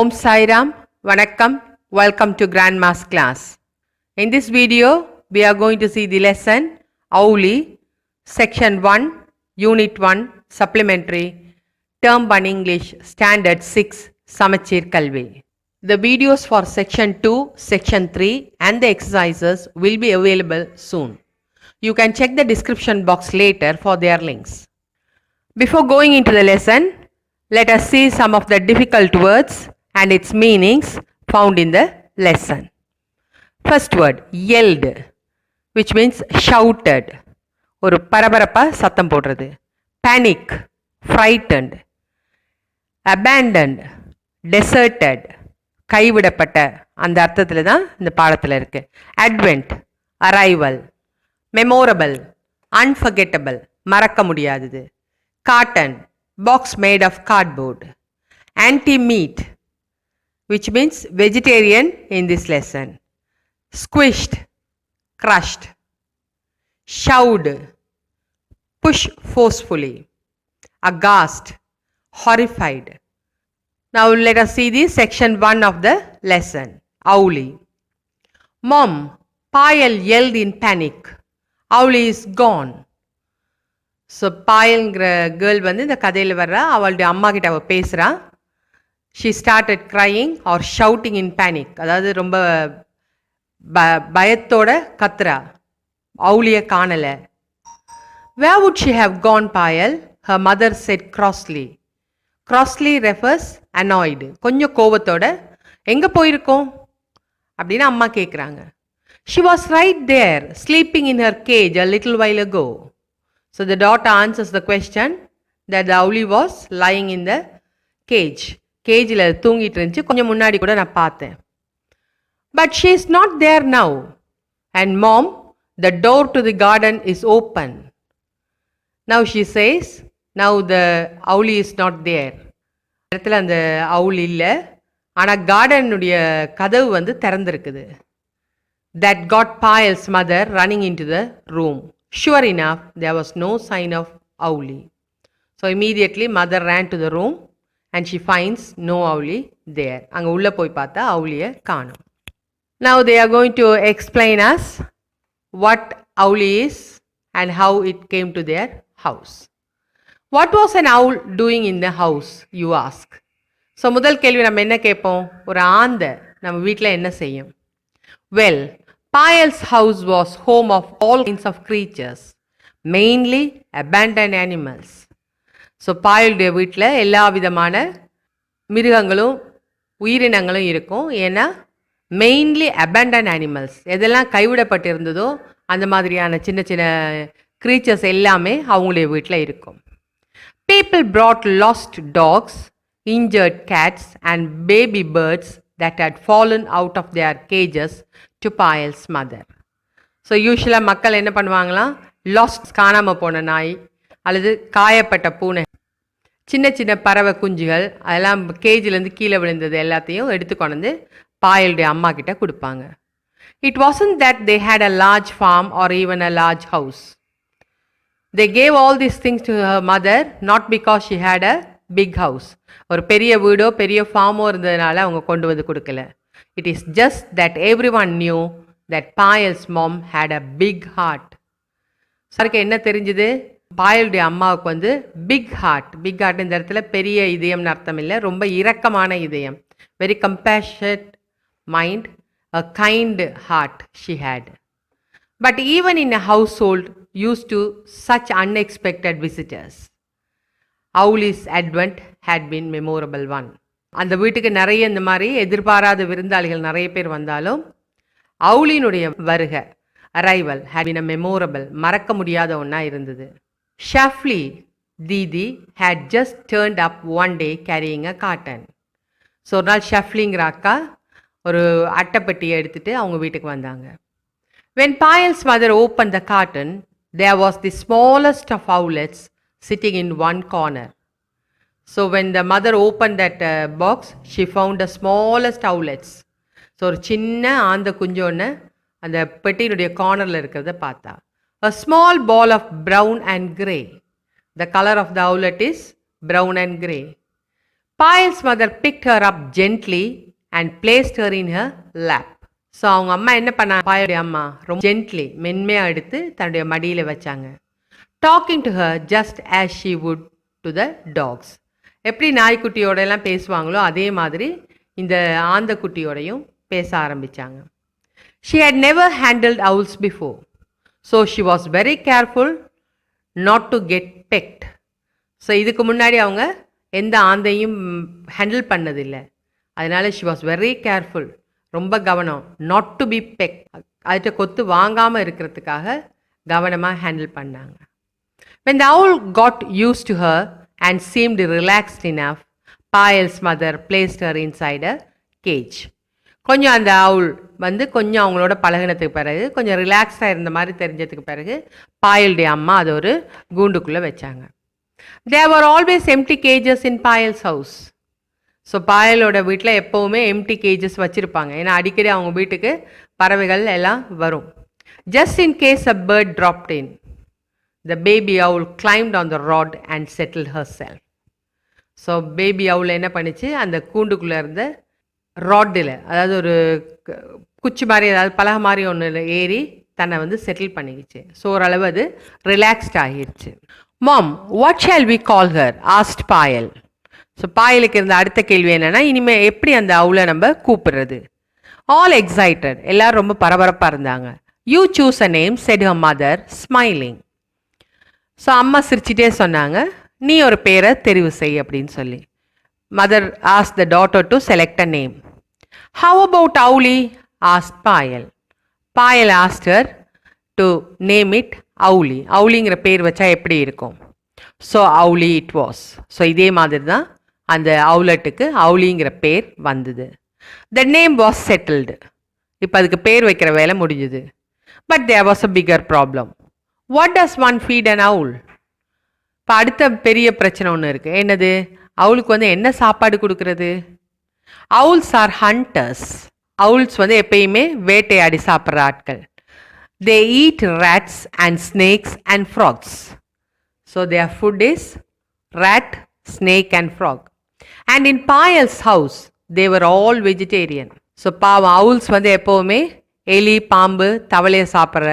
Om Sai Ram, Vanakkam, welcome to Grandma's class. In this video, we are going to see the lesson Auli, Section 1, Unit 1, Supplementary, Term 1 English, Standard 6, Samachir Kalvi. The videos for Section 2, Section 3 and the exercises will be available soon. You can check the description box later for their links. Before going into the lesson, let us see some of the difficult words and its meanings found in the lesson. First word, yelled, which means shouted. ஒரு பரபரப்பா சத்தம் போடுறது. Panic, frightened. Abandoned, deserted, கைவிடப்பட்ட அந்த அர்த்தத்தில் தான் இந்த பாடத்தில் இருக்கு. Advent, arrival. Memorable, unforgettable, மறக்க முடியாதது. Carton, box made of cardboard. Anti-meat, which means vegetarian in this lesson. Squished, crushed. Shout, push forcefully. Aghast, horrified. Now let us see the section 1 of the lesson. Auli. Mom, Payal yelled in panic. Auli is gone. So பாயல்ங்கிற girl வந்து இந்த கதையில் வர்றா, அவளுடைய அம்மா கிட்ட அவள் பேசுகிறா. She started crying or shouting in panic, அதாவது ரொம்ப பயத்தோட கத்துறா. அவுலியை காணலை. Where would she have gone Payal? Her mother said crossly. crossly refers annoyed, கொஞ்சம் கோபத்தோட எங்கே போயிருக்கோம் அப்படின்னு அம்மா கேட்குறாங்க. She was right there sleeping in her cage a little while ago. So the daughter answers the question that the owlie was lying in the cage. கேஜில் தூங்கிட்டு இருந்துச்சு, கொஞ்சம் முன்னாடி கூட நான் பார்த்தேன். But she is not there now. And mom, the door to the garden is open. Now she says, now the owlie is not there. இடத்துல அந்த owlie இல்லை, ஆனால் கார்டனுடைய கதவு வந்து திறந்திருக்குது. That got Payal's mother running into the room. Sure enough, there was no sign of Auli. So immediately mother ran to the room and she finds no Auli there. அங்கே உள்ளே போய் பார்த்தா அவுலியை காணும். Now they are going to explain us what Auli is and how it came to their house. What was an owl doing in the house, you ask? So முதல் கேள்வி நம்ம என்ன கேட்போம்? ஒரு ஆந்தை நம்ம வீட்டில் என்ன செய்யும்? Well, Payal's house was home of all kinds of creatures, mainly abandoned animals. So பாயலுடைய வீட்டில் எல்லா விதமான மிருகங்களும் உயிரினங்களும் இருக்கும். ஏன்னா மெயின்லி abandoned animals, எதெல்லாம் கைவிடப்பட்டிருந்ததோ அந்த மாதிரியான சின்ன சின்ன creatures எல்லாமே அவங்களுடைய வீட்டில் இருக்கும். People brought lost dogs, injured cats and baby birds that had fallen out of their cages to Payal's mother. So யூஸ்வலாக மக்கள் என்ன பண்ணுவாங்களாம், லாஸ்ட் காணாமல் போன நாய் அல்லது காயப்பட்ட பூனை, சின்ன சின்ன பறவை குஞ்சுகள் அதெல்லாம் கேஜிலேருந்து கீழே விழுந்தது எல்லாத்தையும் எடுத்து கொண்டு பாயலுடைய அம்மா கிட்ட கொடுப்பாங்க. It wasn't that they had a large farm or even a large house. They gave all these things to her mother not because she had a big house. ஒரு பெரிய வீடோ பெரிய ஃபார்மோ இருந்ததுனால அவங்க கொண்டு வந்து கொடுக்கல. It is just that everyone knew that Payal's mom had a big heart. சாருக்கு என்ன தெரிஞ்சுது? பாயலுடைய அம்மாவுக்கு வந்து பிக் ஹார்ட். பிக் ஹார்ட் இந்த இடத்துல பெரிய இதயம்னு அர்த்தம் இல்லை, ரொம்ப இரக்கமான இதயம். Very compassionate mind, a kind heart she had. But even in a household used to such unexpected visitors, Auli's advent had been memorable one. அந்த வீட்டுக்கு நிறைய இந்த மாதிரி எதிர்பாராத விருந்தாளிகள் நிறைய பேர் வந்தாலும் அவுலினுடைய வருகை, arrival, had been a memorable, மறக்க முடியாத ஒன்றா இருந்தது. ஷஃப்லி தீதி had just turned up one day carrying a carton. So ஒரு நாள் ஷஃப்லிங்கிற அக்கா ஒரு அட்டைப்பட்டியை எடுத்துகிட்டு அவங்க வீட்டுக்கு வந்தாங்க. When Payal's mother opened the carton, there was the smallest of owlets sitting in one corner. So when the mother opened that box, she found the smallest owlets. So ஒரு சின்ன ஆந்த குஞ்சு ஒன்று அந்த பெட்டியினுடைய கார்னரில் இருக்கிறத பார்த்தா. A small ball of brown and grey. The color of the owlet is brown and grey. Payal's mother picked her up gently and placed her in her lap. So அவங்க அம்மா என்ன பண்ணாங்க, பாயோடைய அம்மா ரொம்ப ஜென்ட்லி மென்மையாக எடுத்து தன்னுடைய மடியில் வச்சாங்க. Talking to her just as she would to the dogs. எப்படி நாய்க்குட்டியோட எல்லாம் பேசுவாங்களோ அதே மாதிரி இந்த ஆந்தைக்குட்டியோடையும் பேச ஆரம்பித்தாங்க. She had never handled owls before, so she was very careful not to get pecked. ஸோ இதுக்கு முன்னாடி அவங்க எந்த ஆந்தையும் ஹேண்டில் பண்ணதில்லை, அதனால ஷி வாஸ் வெரி கேர்ஃபுல், ரொம்ப கவனம், நாட் டு பி பெக், அதுகிட்ட கொத்து வாங்காமல் இருக்கிறதுக்காக கவனமாக ஹேண்டில் பண்ணாங்க. when the owl got used to her and seemed relaxed enough, Payal's mother placed her inside a cage. கொஞ்சம் அந்த அவுல் வந்து கொஞ்சம் அவங்களோட பழகினத்துக்கு பிறகு கொஞ்சம் ரிலாக்ஸாக இருந்த மாதிரி தெரிஞ்சதுக்கு பிறகு பாயலுடைய அம்மா அதை ஒரு கூண்டுக்குள்ளே வச்சாங்க. there were always empty cages in Payal's house. So பாயலோட வீட்டில் எப்போவுமே எம்டி கேஜஸ் வச்சுருப்பாங்க, ஏன்னா அடிக்கடி அவங்க வீட்டுக்கு பறவைகள் எல்லாம் வரும். just in case a bird dropped in, the baby owl climbed on the rod and settled herself. So baby owl என்ன பண்ணிச்சு, அந்த கூண்டுக்குள்ளே இருந்த ராட்டில், அதாவது ஒரு குச்சி மாதிரி ஏதாவது பலகை மாதிரி ஒன்று ஏறி தன்னை வந்து செட்டில் பண்ணிக்கிச்சு. ஸோ ஓரளவு அது ரிலாக்ஸ்ட் ஆகிடுச்சு. Mom, what shall we call her asked Payal. So பாயலுக்கு இருந்த அடுத்த கேள்வி என்னென்னா, இனிமேல் எப்படி அந்த அவுலை நம்ம கூப்பிடுறது. ஆல் எக்ஸைட்டட், எல்லோரும் ரொம்ப பரபரப்பாக இருந்தாங்க. You choose a name set her mother smiling. So அம்மா சிரிச்சிட்டே சொன்னாங்க, நீ ஒரு பேரை தெரிவு செய் அப்படின்னு சொல்லி. Mother ask the daughter to select a name. How about Auli ask Payal. Payal asked her to name it Auli. அவுலிங்கிற பேர் வச்சா எப்படி இருக்கும். So Auli it was. So இதே மாதிரி தான் அந்த அவுலட்டுக்கு அவுலிங்கிற பேர் வந்தது. The name was settled. இப்போ அதுக்கு பேர் வைக்கிற வேலை முடிஞ்சுது. But there was a bigger problem. What does one feed an owl. இப்போ அடுத்த பெரிய பிரச்சனை ஒன்று இருக்குது. என்னது, அவுலுக்கு வந்து என்ன சாப்பாடு கொடுக்கறது. Owls R hunters. அவுல்ஸ் வந்து எப்பயுமே வேட்டையாடி சாப்பிட்ற ஆட்கள். They eat rats and snakes and frogs. So their food is rat, snake and frog. And in Payal's house, they were all vegetarian. So பாவம் அவுல்ஸ் வந்து எப்போவுமே எலி, பாம்பு, தவளையை சாப்பிட்ற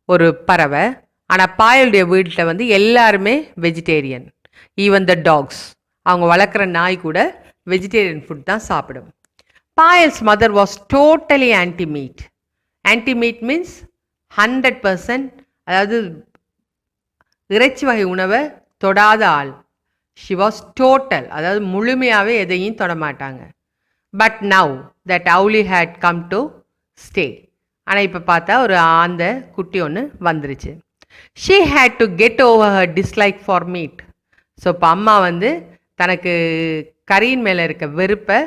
ஒரு பறவை. ஆனால் பாயலுடைய வீட்டில் வந்து எல்லாருமே வெஜிடேரியன். ஈவன் த டாக்ஸ், அவங்க வளர்க்குற நாய் கூட வெஜிடேரியன் ஃபுட் தான் சாப்பிடும். Payal's mother was totally anti meet. Anti meet means 100%, அதாவது இறைச்சி வகை உணவை தொடாத ஆள். ஷி வாஸ் டோட்டல், அதாவது முழுமையாகவே எதையும் தொடமாட்டாங்க. But now that Auli had come to stay. ஆனால் இப்போ பார்த்தா ஒரு ஆந்த குட்டி ஒன்று வந்துருச்சு. She had to get over her dislike for meat. So இப்போ அம்மா வந்து தனக்கு கறியின் மேலே இருக்க வெறுப்பை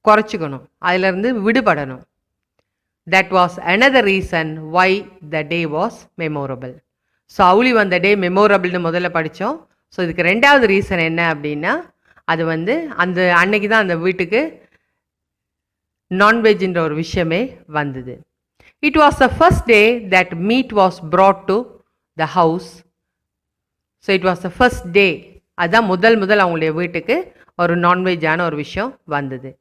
குறைச்சிக்கணும், அதிலிருந்து விடுபடணும். That was another reason why the day was memorable. So Auli வந்த டே மெமோரபிள்னு முதல்ல படித்தோம். ஸோ இதுக்கு ரெண்டாவது ரீசன் என்ன அப்படின்னா, அது வந்து அந்த அன்னைக்கு தான் அந்த வீட்டுக்கு நான்வெஜ்ன்ற ஒரு விஷயமே வந்தது. It was the first day that meet was brought to the house. So it was the first day, அதுதான் முதல் அவங்களுடைய வீட்டுக்கு ஒரு நான்வெஜ்ஜான ஒரு விஷயம் வந்தது.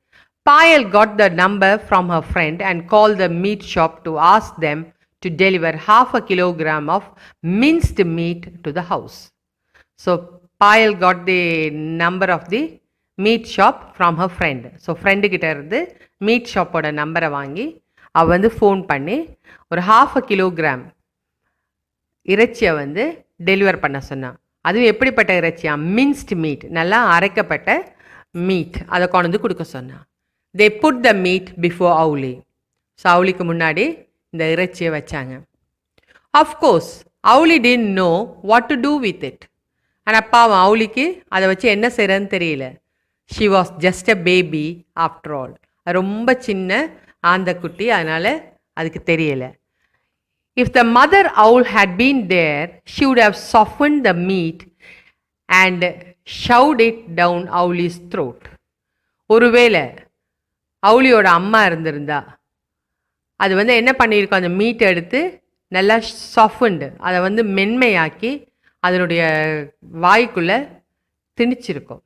Payal got the number from her friend and called the meat shop to ask them to deliver 1/2 kilogram of minced meat to the house. So Payal got the number of the meat shop from her friend. So friend கிட்ட இருந்து meet ஷாப்போட நம்பரை வாங்கி அவ வந்து phone பண்ணி ஒரு 1/2 kilogram இறைச்சியை வந்து டெலிவர் பண்ண சொன்னான். அதுவும் எப்படிப்பட்ட இறைச்சியா, மின்ஸ்ட் மீட், நல்லா அரைக்கப்பட்ட மீட், அதை கொண்டு வந்து கொடுக்க சொன்னான். They put the meat before Auli. So அவுலிக்கு முன்னாடி இந்த இறைச்சியை வச்சாங்க. Of course Auli didn't know what to do with it. ஆனால் பாவம் அவுலிக்கு அதை வச்சு என்ன செய்கிறதுன்னு தெரியல. She was just a baby after all. ரொம்ப சின்ன ஆந்தக்குட்டி, அதனால் அதுக்கு தெரியலை. If the mother owl had been there, she would have softened the meat and shoved it down Auli's throat. ஒருவேளை அவுலியோட அம்மா இருந்திருந்தா அது வந்து என்ன பண்ணியிருக்கோம், அந்த மீட்டை எடுத்து நல்லா சாஃப்டன்டு, அதை வந்து மென்மையாக்கி அதனுடைய வாய்க்குள்ளே திணிச்சிருக்கும்.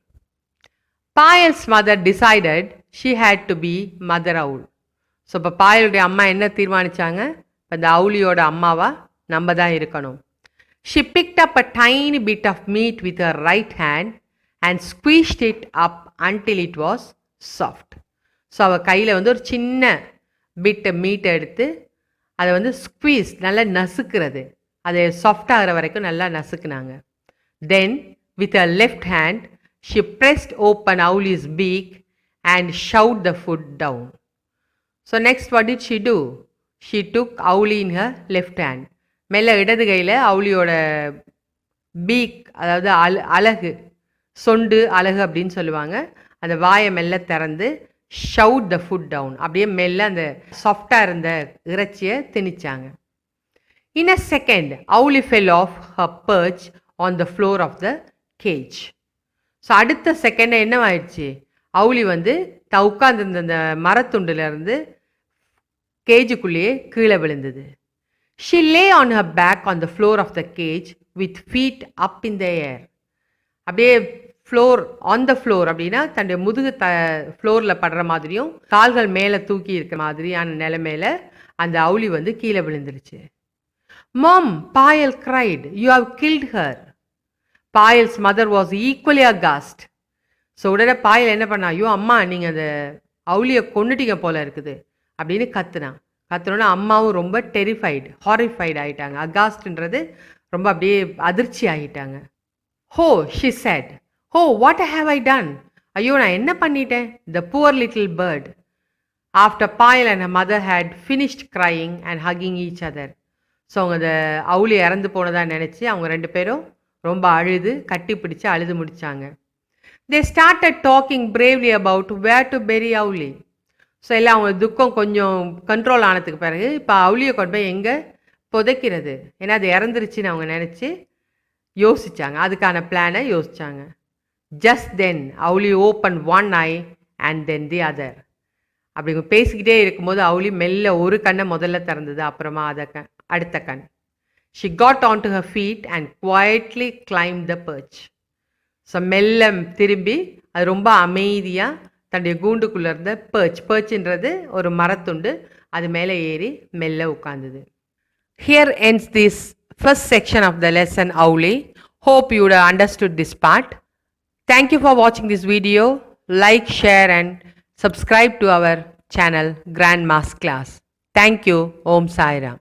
Payal's mother decided she had to be mother owl. So இப்போ பாயலுடைய அம்மா என்ன தீர்மானித்தாங்க? அந்த அவுலியோட அம்மாவா நம்ம தான் இருக்கணும். She picked up a tiny bit of meat with her right hand and squeezed it up until it was soft. So அவள் கையில் ஒரு சின்ன பிட்டு மீட்டை எடுத்து அதை ஸ்குவீஸ் நல்லா நசுக்கிறது, அதை சாஃப்ட் ஆகிற வரைக்கும் நல்லா நசுக்குனாங்க. தென் with her left hand she pressed open Auli's beak and shoved the food down. So next what did she do? She took Auli in her left hand. மெல்ல இடது கையில் அவுளியோட பீக், அதாவது அலகு, சொண்டு அலகு அப்படின்னு சொல்லுவாங்க, அந்த வாயை மெல்ல திறந்து ஷவுட் த ஃபுட் டவுன், அப்படியே மெல்ல அந்த சாஃப்டாக இருந்த இறைச்சியை திணிச்சாங்க. In a second Auli fell off her perch on the floor of the cage. So அடுத்த செகண்ட் என்னவாயிடுச்சு? அவுளி உட்காந்துருந்த அந்த மரத்துண்டுலேருந்து கேஜுக்குள்ளேயே கீழே விழுந்தது. She lay on her back on the floor of the cage with feet up in the air. அப்படியே floor on the floor அப்படின்னா தன்னுடைய முதுகு ஃப்ளோரில் படுற மாதிரியும் கால்கள் மேலே தூக்கி இருக்கிற மாதிரியான நிலைமையில அந்த அவுளி கீழே விழுந்துருச்சு. Mom, Payal cried, you have killed her. Payal's mother was equally aghast. So உடனே பாயல் என்ன பண்ணா? ஐயோ அம்மா, நீங்கள் அந்த அவுளியை கொண்டுட்டீங்க போல இருக்குது அப்படின்னு கத்துனான். கத்துனோன்னா அம்மாவும் ரொம்ப டெரிஃபைடு, ஹாரிஃபைடு ஆகிட்டாங்க. அகாஸ்ட்ன்றது ரொம்ப அப்படியே அதிர்ச்சி ஆகிட்டாங்க. Oh she said, oh what have I done? ஐயோ நான் என்ன பண்ணிட்டேன்? The poor little bird. After Payal and mother had finished crying and hugging each other. So அவங்க அந்த அவுளி இறந்து போனதாக நினச்சி அவங்க ரெண்டு பேரும் ரொம்ப அழுது கட்டி பிடிச்சி அழுது முடித்தாங்க. They started talking bravely about where to bury Auli. So எல்லாம் அவங்க துக்கம் கொஞ்சம் கண்ட்ரோல் ஆனதுக்கு பிறகு இப்போ அவுளியை கொண்டு போய் எங்கே புதைக்கிறது, ஏன்னா அது இறந்துருச்சுன்னு அவங்க நினச்சி யோசித்தாங்க, அதுக்கான பிளானை யோசித்தாங்க. Just then Auli open one eye and then the other. அப்படி பேசிக்கிட்டே இருக்கும்போது அவுளி மெல்ல ஒரு கண்ணை முதல்ல திறந்தது, அப்புறமா அடுத்த கண். She got on to her feet and quietly climbed the perch. So மெல்ல திரும்பி அது ரொம்ப அமைதியாக தன்னுடைய கூண்டுக்குள்ளே இருந்த பர்ச்ன்றது ஒரு மரத்துண்டு, அது மேலே ஏறி மெல்ல உட்கார்ந்தது. Here ends this first section of the lesson Auli. Hope you would have understood this part. Thank you for watching this video. Like, share and subscribe to our channel Grandma's Class. Thank you. Om Sai Ram.